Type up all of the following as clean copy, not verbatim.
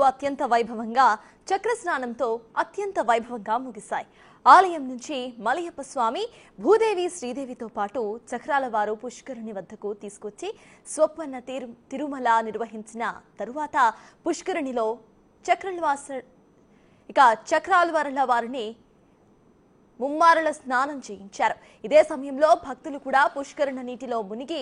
అత్యంత వైభవంగా చక్రస్నానంతో అత్యంత వైభవంగా ముగిశాయి. ఆలయం నుంచి మలయప్ప స్వామి, భూదేవి, శ్రీదేవితో పాటు చక్రాల వారు పుష్కరుని వద్దకు తీసుకొచ్చి స్వప్పన్న తిరుమల నిర్వహించిన తరువాత పుష్కరునిలో చక్రాల వారిని ముమ్మారుల స్నానం చేయించారు. ఇదే సమయంలో భక్తులు కూడా పుష్కరుణ నీటిలో మునిగి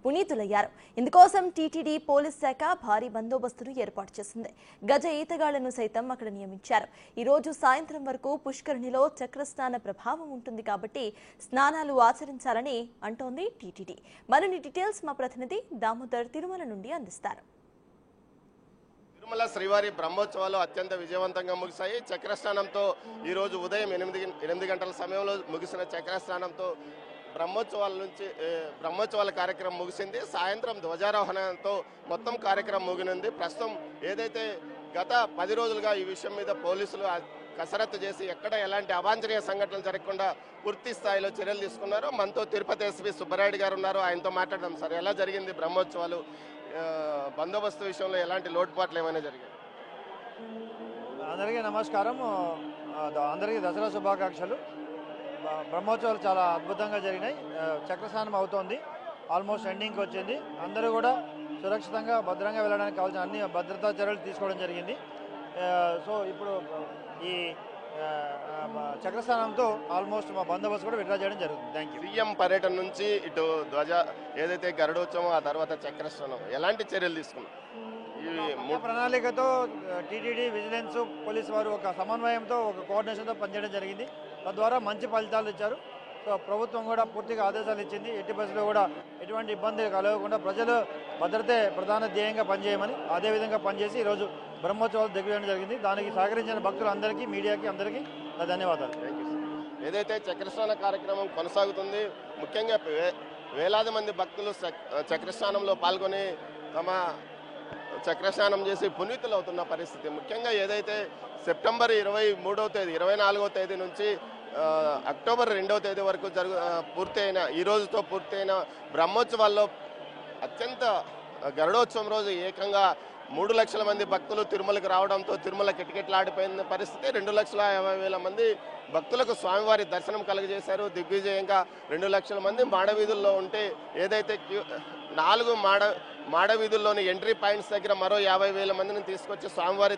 పునీతులయ్యారు. ఇందుకోసం టీటీడీ పోలీస్ శాఖ భారీ బందోబస్తును ఏర్పాటు చేసింది. గజ ఈతగాళ్లను సైతం అక్కడ నియమించారు. ఈ రోజు సాయంత్రం వరకు పుష్కరునిలో చక్రస్నాన ప్రభావం ఉంటుంది కాబట్టి స్నానాలు ఆచరించాలని అంటోంది టీటీడీ. మరిన్ని డీటెయిల్స్ మా ప్రతినిధి దామోదర్ తిరుమల నుండి అందిస్తారు. తిరుమల శ్రీవారి బ్రహ్మోత్సవాలు అత్యంత విజయవంతంగా ముగిశాయి. చక్రస్నానంతో ఈ రోజు ఉదయం 8 గంటల సమయంలో ముగిసిన చక్రస్నానంతో బ్రహ్మోత్సవాల కార్యక్రమం ముగిసింది. సాయంత్రం ధ్వజారోహణంతో మొత్తం కార్యక్రమం ముగినింది. ప్రస్తుతం ఏదైతే గత 10 రోజులుగా ఈ విషయం మీద పోలీసులు కసరత్తు చేసి ఎక్కడ ఎలాంటి అవాంఛనీయ సంఘటనలు జరగకుండా పూర్తి స్థాయిలో చర్యలు తీసుకున్నారు. మనతో తిరుపతి ఎస్పీ సుబ్బరాయుడు గారు ఉన్నారు. ఆయనతో మాట్లాడదాం. సార్, ఎలా జరిగింది బ్రహ్మోత్సవాలు? బందోబస్తు విషయంలో ఎలాంటి లోటుపాట్లు ఏమైనా జరిగాయి? అందరికీ నమస్కారం. అందరికీ దసరా శుభాకాంక్షలు. బ్రహ్మోత్సవాలు చాలా అద్భుతంగా జరిగినాయి. చక్రస్నానం అవుతోంది, ఆల్మోస్ట్ ఎండింగ్కి వచ్చింది. అందరూ కూడా సురక్షితంగా భద్రంగా వెళ్ళడానికి కావాల్సిన అన్ని భద్రతా చర్యలు తీసుకోవడం జరిగింది. సో ఇప్పుడు ఈ చక్రస్నానంతో ఆల్మోస్ట్ మా బందోబస్తు కూడా విడ్రా చేయడం జరుగుతుంది. Thank you. సీఎం పర్యటన నుంచి ఇటు ధ్వజ ఏదైతే గరుడోత్సవం, ఆ తర్వాత చక్రస్నానం, ఎలాంటి చర్యలు తీసుకున్నారు? ఈ ప్రణాళికతో టీటీడీ, విజిలెన్స్, పోలీసు వారు ఒక సమన్వయంతో, ఒక కోఆర్డినేషన్తో పనిచేయడం జరిగింది. తద్వారా మంచి ఫలితాలు ఇచ్చారు. సో ప్రభుత్వం కూడా పూర్తిగా ఆదేశాలు ఇచ్చింది. ఎట్టి పరిస్థితుల్లో కూడా ఎటువంటి ఇబ్బంది కలగకుండా ప్రజలు భద్రతే ప్రధాన ధ్యేయంగా పనిచేయమని, అదేవిధంగా పనిచేసి ఈరోజు బ్రహ్మోత్సవాలు దగ్గర జరిగింది. దానికి సహకరించిన భక్తులందరికీ, మీడియాకి అందరికీ నా ధన్యవాదాలు. ఏదైతే చక్రస్నాన కార్యక్రమం కొనసాగుతుంది, ముఖ్యంగా వేలాది మంది భక్తులు చక్రస్నానంలో పాల్గొని తమ చక్రస్నానం చేసి పునీతులు అవుతున్న పరిస్థితి. ముఖ్యంగా ఏదైతే సెప్టెంబర్ 23వ తేదీ, 24వ తేదీ నుంచి అక్టోబర్ 2వ తేదీ వరకు ఈ రోజుతో పూర్తయిన బ్రహ్మోత్సవాల్లో అత్యంత గరుడోత్సవం రోజు ఏకంగా 3 లక్షల మంది భక్తులు తిరుమలకు రావడంతో తిరుమల కిటకిటలాడిపోయిన పరిస్థితి. 2,50,000 మంది భక్తులకు స్వామివారి దర్శనం కలుగజేశారు. దిగ్విజయంగా 2 లక్షల మంది మాడవీధుల్లో ఉంటే, ఏదైతే 4 మాడవీధుల్లోని ఎంట్రీ పాయింట్స్ దగ్గర మరో 50,000 మందిని తీసుకొచ్చి స్వామివారి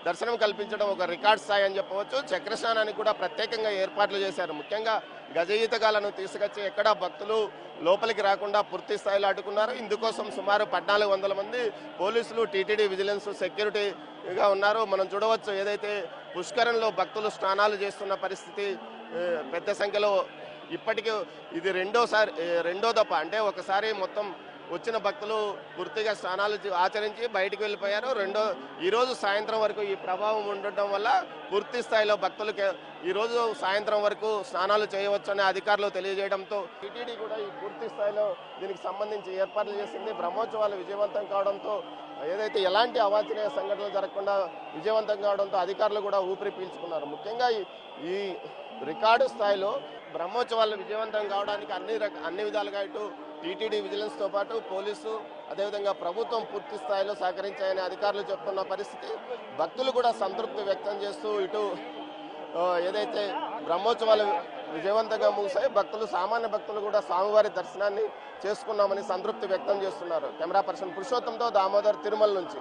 దర్శనం కల్పించడం ఒక రికార్డ్ స్థాయి అని చెప్పవచ్చు. చక్రస్నానానికి కూడా ప్రత్యేకంగా ఏర్పాట్లు చేశారు. ముఖ్యంగా గజ ఈతగాళ్లను తీసుకొచ్చి ఎక్కడా భక్తులు లోపలికి రాకుండా పూర్తి స్థాయిలో అడ్డుకున్నారు. ఇందుకోసం సుమారు 1,400 మంది పోలీసులు, టీటీడీ, విజిలెన్స్, సెక్యూరిటీగా ఉన్నారు. మనం చూడవచ్చు, ఏదైతే పుష్కరంలో భక్తులు స్నానాలు చేస్తున్న పరిస్థితి పెద్ద సంఖ్యలో. ఇప్పటికీ ఇది రెండో దఫా, అంటే ఒకసారి మొత్తం వచ్చిన భక్తులు పూర్తిగా స్నానాలు ఆచరించి బయటికి వెళ్ళిపోయారు. ఈరోజు సాయంత్రం వరకు ఈ ప్రభావం ఉండటం వల్ల పూర్తి స్థాయిలో భక్తులకి ఈరోజు సాయంత్రం వరకు స్నానాలు చేయవచ్చని అధికారులు తెలియజేయడంతో టీటీడీ కూడా ఈ పూర్తి స్థాయిలో దీనికి సంబంధించి ఏర్పాట్లు చేసింది. బ్రహ్మోత్సవాలు విజయవంతం కావడంతో, ఏదైతే ఎలాంటి అవాంఛనీయ సంఘటనలు జరగకుండా విజయవంతం కావడంతో అధికారులు కూడా ఊపిరి పీల్చుకున్నారు. ముఖ్యంగా ఈ రికార్డు స్థాయిలో బ్రహ్మోత్సవాలు విజయవంతం కావడానికి అన్ని విధాలుగా ఇటు టీటీడీ, విజిలెన్స్తో పాటు పోలీసు, అదేవిధంగా ప్రభుత్వం పూర్తి స్థాయిలో సహకరించాయని అధికారులు చెప్తున్న పరిస్థితి. భక్తులు కూడా సంతృప్తి వ్యక్తం చేస్తూ ఇటు ఏదైతే బ్రహ్మోత్సవాలు విజయవంతంగా ముగిశాయి, సామాన్య భక్తులు కూడా స్వామివారి దర్శనాన్ని చేసుకున్నామని సంతృప్తి వ్యక్తం చేస్తున్నారు. కెమెరా పర్సన్ పురుషోత్తంతో దామోదర్, తిరుమల నుంచి.